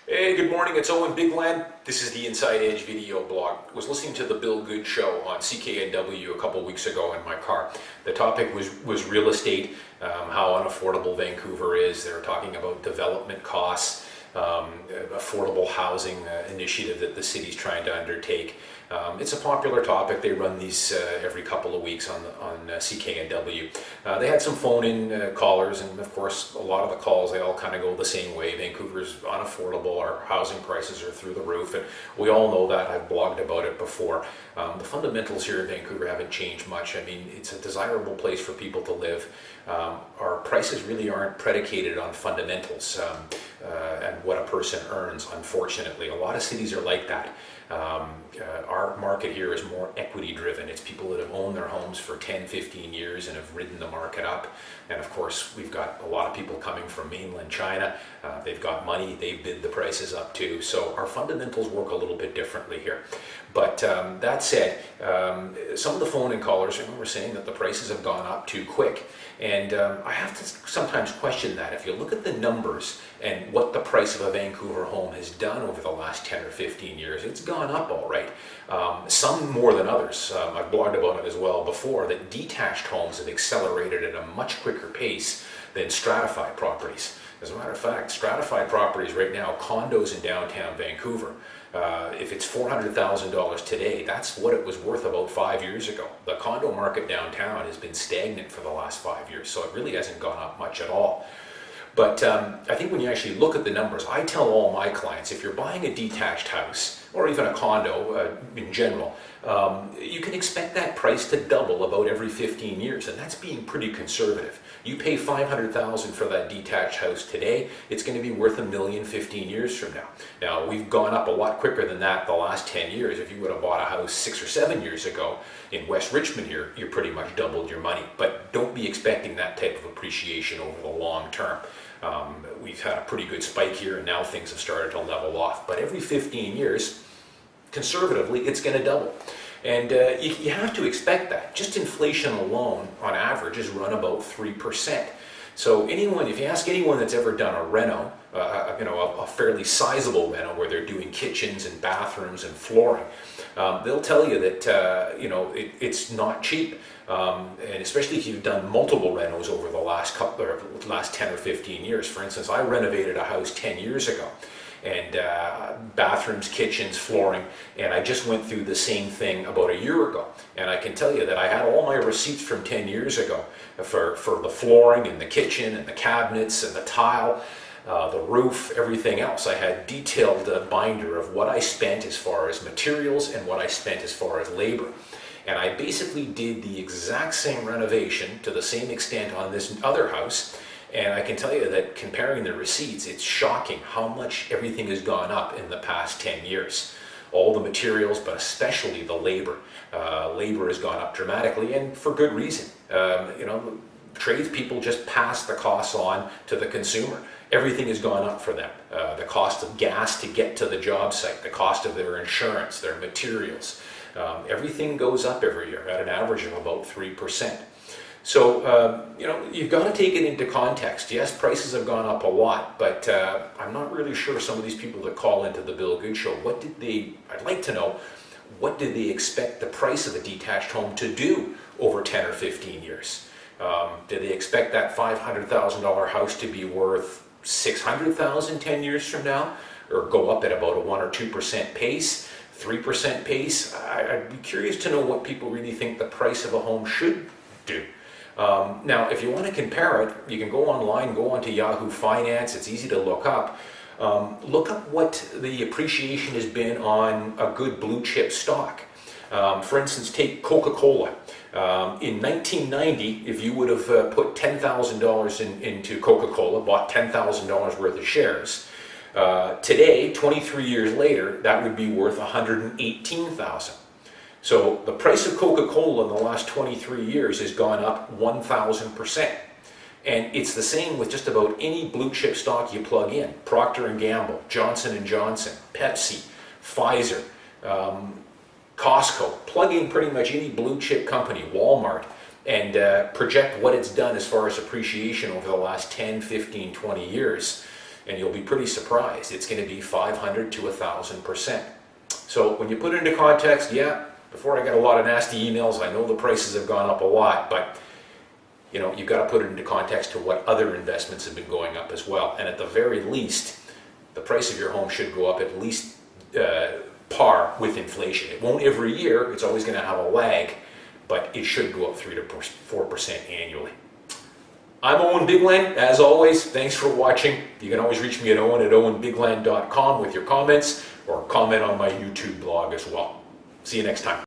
Hey, good morning, it's Owen, Bigland. This is the Inside Edge video blog. I was listening to the Bill Good show on CKNW a couple weeks ago in my car. The topic was real estate, how unaffordable Vancouver is. They were talking about development costs, affordable housing initiative that the city's trying to undertake. It's a popular topic. They run these every couple of weeks on CKNW. They had some phone-in callers, and of course, a lot of the calls, they all kind of go the same way. Vancouver's unaffordable. Our housing prices are through the roof, and we all know that. I've blogged about it before. The fundamentals here in Vancouver haven't changed much. I mean, it's a desirable place for people to live. Our prices really aren't predicated on fundamentals and what a person earns, unfortunately. A lot of cities are like that. Our market here is more equity driven. It's people that have owned their homes for 10, 15 years and have ridden the market up. And of course, we've got a lot of people coming from mainland China. They've got money, they bid the prices up too. So our fundamentals work a little bit differently here. But that said, some of the phone-in callers were saying that the prices have gone up too quick. And I have to sometimes question that. If you look at the numbers and what the price of a Vancouver home has done over the last 10 or 15 years, it's gone up all right. Some more than others. I've blogged about it as well before, that detached homes have accelerated at a much quicker pace than stratified properties. As a matter of fact, stratified properties right now, condos in downtown Vancouver, if it's $400,000 today, that's what it was worth about 5 years ago. The condo market downtown has been stagnant for the last 5 years, so it really hasn't gone up much at all. But I think when you actually look at the numbers, I tell all my clients, if you're buying a detached house, or even a condo in general, you can expect that price to double about every 15 years, and that's being pretty conservative. You pay $500,000 for that detached house today, it's going to be worth $1 million 15 years from now. Now, we've gone up a lot quicker than that the last 10 years. If you would have bought a house 6 or 7 years ago in West Richmond here, you pretty much doubled your money. But don't be expecting that type of appreciation over the long term. We've had a pretty good spike here, and now things have started to level off. But every 15 years, conservatively, it's going to double. And you have to expect that. Just inflation alone, on average, has run about 3%. So anyone, if you ask anyone that's ever done a reno, a fairly sizable reno where they're doing kitchens and bathrooms and flooring, they'll tell you that it's not cheap. And especially if you've done multiple renos over the last 10 or 15 years. For instance, I renovated a house 10 years ago. And bathrooms, kitchens, flooring, and I just went through the same thing about a year ago. And I can tell you that I had all my receipts from 10 years ago for the flooring and the kitchen and the cabinets and the tile, the roof, everything else. I had detailed binder of what I spent as far as materials and what I spent as far as labor. And I basically did the exact same renovation to the same extent on this other house. And I can tell you that comparing the receipts, it's shocking how much everything has gone up in the past 10 years. All the materials, but especially the labor. Labor has gone up dramatically, and for good reason. Tradespeople just pass the costs on to the consumer. Everything has gone up for them. The cost of gas to get to the job site, the cost of their insurance, their materials. Everything goes up every year at an average of about 3%. So, you've got to take it into context. Yes, prices have gone up a lot, but I'm not really sure some of these people that call into the Bill Good show, I'd like to know, what did they expect the price of a detached home to do over 10 or 15 years? Did they expect that $500,000 house to be worth $600,000 10 years from now? Or go up at about a 1 or 2% pace? 3% pace? I'd be curious to know what people really think the price of a home should do. Now, if you want to compare it, you can go online, go onto Yahoo Finance. It's easy to look up. Look up what the appreciation has been on a good blue chip stock. For instance, take Coca-Cola. In 1990, if you would have put $10,000 into Coca-Cola, bought $10,000 worth of shares, today, 23 years later, that would be worth $118,000. So the price of Coca-Cola in the last 23 years has gone up 1,000%. And it's the same with just about any blue chip stock you plug in. Procter & Gamble, Johnson & Johnson, Pepsi, Pfizer, Costco. Plug in pretty much any blue chip company, Walmart, and project what it's done as far as appreciation over the last 10, 15, 20 years. and you'll be pretty surprised. It's going to be 500 to 1,000%. So when you put it into context, yeah, before I get a lot of nasty emails, I know the prices have gone up a lot, but you know, you've got to put it into context to what other investments have been going up as well. And at the very least, the price of your home should go up at least par with inflation. It won't every year, it's always going to have a lag, but it should go up 3 to 4% annually. I'm Owen Bigland. As always, thanks for watching. You can always reach me at owen@owenbigland.com with your comments, or comment on my YouTube blog as well. See you next time.